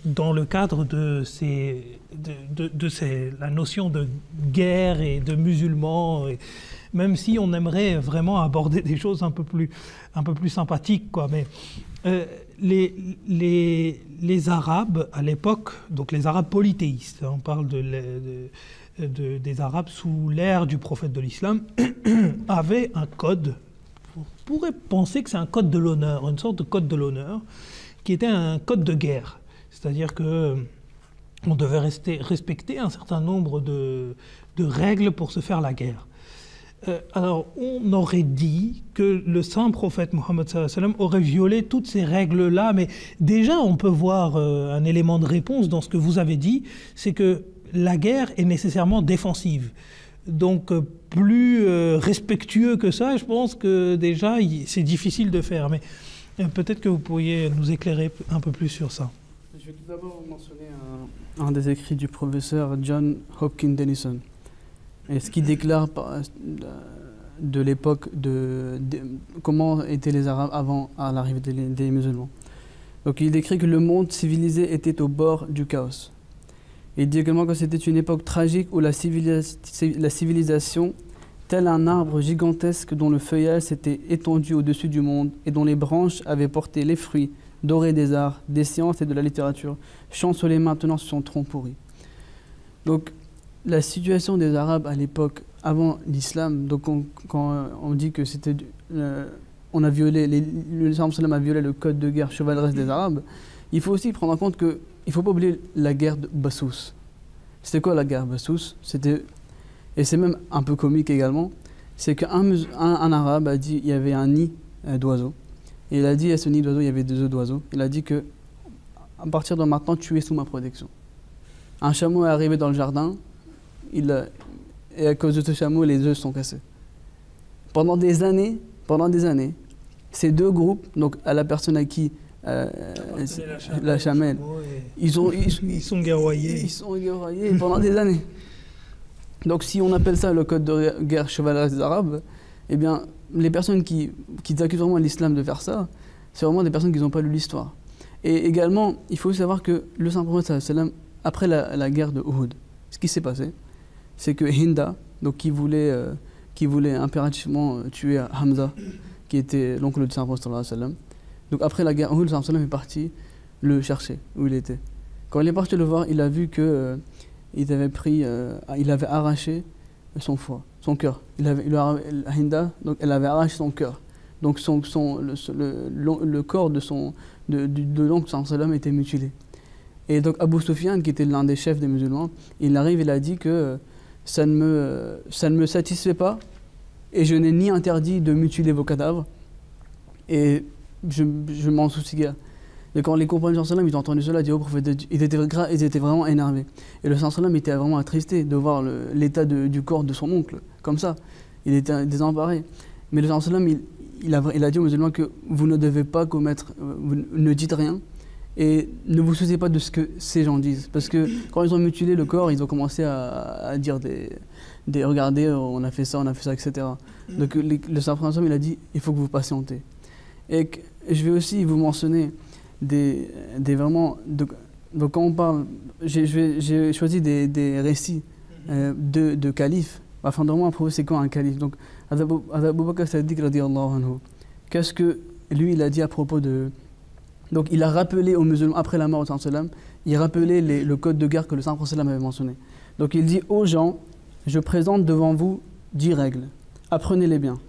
dans le cadre de la notion de guerre et de musulmans, même si on aimerait vraiment aborder des choses un peu plus sympathiques, quoi. Mais les Arabes à l'époque, donc les Arabes polythéistes, on parle des Arabes sous l'ère du prophète de l'islam, avaient un code. On pourrait penser que c'est un code de l'honneur, une sorte de code de l'honneur, qui était un code de guerre. C'est-à-dire qu'on devait respecter un certain nombre de règles pour se faire la guerre. Alors, on aurait dit que le saint prophète Mohammed sallallahu alayhi wa sallam aurait violé toutes ces règles-là, mais déjà on peut voir un élément de réponse dans ce que vous avez dit, c'est que la guerre est nécessairement défensive. Donc, plus respectueux que ça, je pense que déjà c'est difficile de faire. Mais peut-être que vous pourriez nous éclairer un peu plus sur ça. Je vais tout d'abord mentionner un des écrits du professeur John Hopkins Denison. Et ce qu'il déclare de l'époque comment étaient les Arabes avant à l'arrivée des musulmans. Donc il décrit que le monde civilisé était au bord du chaos. Il dit également que c'était une époque tragique où la civilisation, tel un arbre gigantesque dont le feuillage s'était étendu au-dessus du monde et dont les branches avaient porté les fruits dorés des arts, des sciences et de la littérature, chancelait maintenant sur son tronc pourri. Donc, la situation des Arabes à l'époque, avant l'islam, donc quand on dit que c'était, on a violé, le sallam a violé le code de guerre chevaleresque des Arabes, il faut aussi prendre en compte que il ne faut pas oublier la guerre de Bassous. C'était quoi la guerre Bassous? C'était, et c'est même un peu comique également, c'est qu'un Arabe a dit il y avait un nid d'oiseaux. Et il a dit à ce nid d'oiseaux, il y avait des œufs d'oiseaux. Il a dit que à partir de maintenant, tu es sous ma protection. Un chameau est arrivé dans le jardin, et à cause de ce chameau, les œufs sont cassés. Pendant des années, ces deux groupes, donc à la personne à qui la chamelle, ils sont guerroyés. Ils sont guerroyés pendant des années. Donc si on appelle ça le code de guerre chevaleresque des Arabes, eh bien, les personnes qui accusent vraiment l'islam de faire ça, c'est vraiment des personnes qui n'ont pas lu l'histoire. Et également, il faut savoir que le saint prophète sallam, après la guerre de Uhud, ce qui s'est passé, c'est que Hinda, donc qui voulait impérativement tuer Hamza, qui était l'oncle du saint prophète sallam. Donc après la guerre Uhud, le saint sallam est parti le chercher où il était. Quand il est parti le voir, il a vu que il avait arraché son foie, son cœur. Hinda, donc elle avait arraché son cœur. Donc le corps de l'oncle sallam était mutilé. Et donc Abu Sufyan, qui était l'un des chefs des musulmans, il arrive, il a dit que ça ne me satisfait pas et je n'ai ni interdit de mutiler vos cadavres et je m'en soucie guère. Et quand les compagnons du sallam ils ont entendu cela, ils étaient vraiment énervés. Et le sallam était vraiment attristé de voir l'état du corps de son oncle, comme ça. Il était désemparé. Mais le sallam il a dit aux musulmans que vous ne devez pas commettre, vous ne dites rien et ne vous souciez pas de ce que ces gens disent. Parce que quand ils ont mutilé le corps, ils ont commencé à dire regardez, on a fait ça, etc. Donc le sallam il a dit il faut que vous patientez. Et je vais aussi vous mentionner donc quand on parle, j'ai choisi des récits de califes afin de vraiment prouver c'est quoi un calife. Donc Abu Bakr Siddiq radiyallahu anhu, qu'est-ce que lui il a dit à propos de, donc il a rappelé aux musulmans après la mort du sallam, il rappelait le code de guerre que le saint sallam avait mentionné. Donc il dit aux gens, je présente devant vous 10 règles, apprenez-les bien.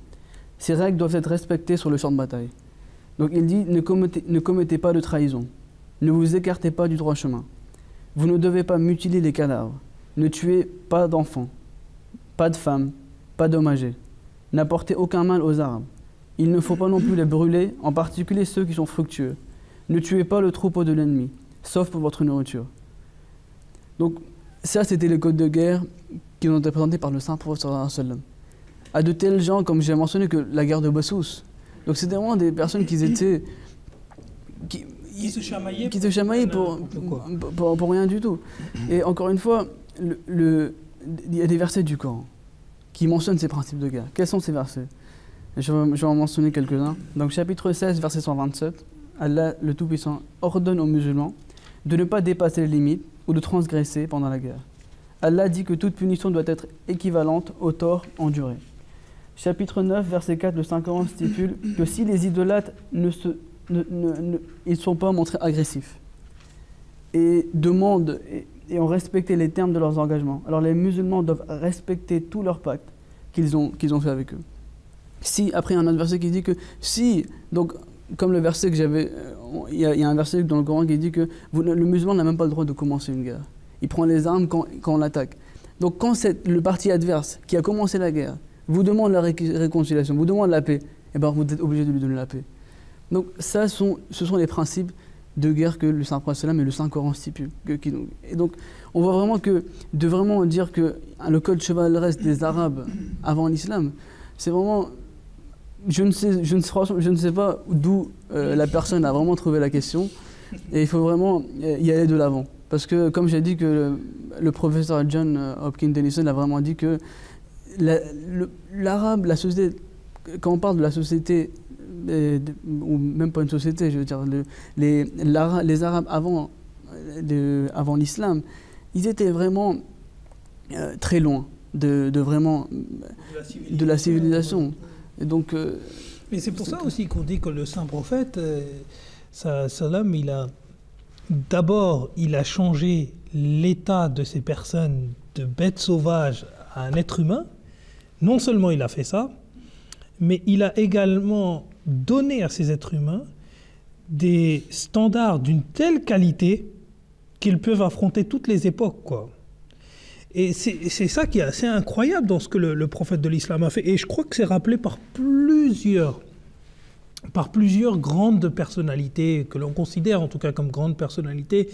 Ces règles doivent être respectées sur le champ de bataille. Donc il dit, ne commettez pas de trahison, ne vous écartez pas du droit chemin, vous ne devez pas mutiler les cadavres, ne tuez pas d'enfants, pas de femmes, pas d'hommes âgés, n'apportez aucun mal aux Arabes, il ne faut pas non plus les brûler, en particulier ceux qui sont fructueux, ne tuez pas le troupeau de l'ennemi, sauf pour votre nourriture. Donc ça c'était le code de guerre qui nous ont été présentés par le saint prophète sallallahu alayhi wa sallam. À de tels gens, comme j'ai mentionné, que la guerre de Bassous. Donc c'était vraiment des personnes qui se chamaillaient pour rien du tout. Et encore une fois, il y a des versets du Coran qui mentionnent ces principes de guerre. Quels sont ces versets? Je vais en mentionner quelques-uns. Donc chapitre 16, verset 127, Allah le Tout-Puissant ordonne aux musulmans de ne pas dépasser les limites ou de transgresser pendant la guerre. Allah dit que toute punition doit être équivalente au tort enduré. Chapitre 9, verset 4, le 50 stipule que si les idolâtres ne sont pas montrés agressifs et demandent et ont respecté les termes de leurs engagements, alors les musulmans doivent respecter tous leurs pactes qu'ils ont fait avec eux. Si, après, il y a un autre verset qui dit que si, donc, comme le verset que j'avais, il y a un verset dans le Coran qui dit que le musulman n'a même pas le droit de commencer une guerre. Il prend les armes quand on l'attaque. Donc, quand c'est le parti adverse qui a commencé la guerre vous demande la réconciliation, vous demande la paix, et ben vous êtes obligé de lui donner la paix. Donc, ce sont les principes de guerre que le Saint-Prophète sallam et le Saint-Coran stipulent. Et donc, on voit vraiment que, de vraiment dire que le code chevaleresque des Arabes avant l'islam, c'est vraiment... Je ne sais pas d'où la personne a vraiment trouvé la question, et il faut vraiment y aller de l'avant. Parce que, comme j'ai dit, que le professeur John Hopkins Denison a vraiment dit que l'arabe, la société, quand on parle de la société, ou même pas une société, je veux dire, les Arabes avant l'islam, ils étaient vraiment très loin de la civilisation. Et donc, mais c'est pour ça aussi qu'on dit que le saint prophète, salam, il a changé l'état de ces personnes de bêtes sauvages à un être humain. Non seulement il a fait ça, mais il a également donné à ces êtres humains des standards d'une telle qualité qu'ils peuvent affronter toutes les époques, quoi. Et c'est ça qui est assez incroyable dans ce que le prophète de l'islam a fait. Et je crois que c'est rappelé par plusieurs grandes personnalités, que l'on considère en tout cas comme grandes personnalités.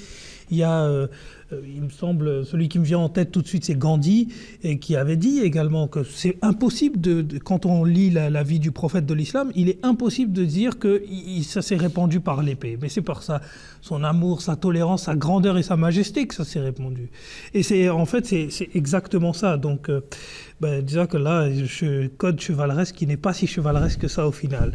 Il y a, il me semble, celui qui me vient en tête tout de suite, c'est Gandhi, et qui avait dit également que c'est impossible, quand on lit la vie du prophète de l'islam, il est impossible de dire que ça s'est répandu par l'épée. Mais c'est par son amour, sa tolérance, sa grandeur et sa majesté que ça s'est répandu. Et c'est exactement ça. Donc, disons que là, code chevaleresque qui n'est pas si chevaleresque que ça au final.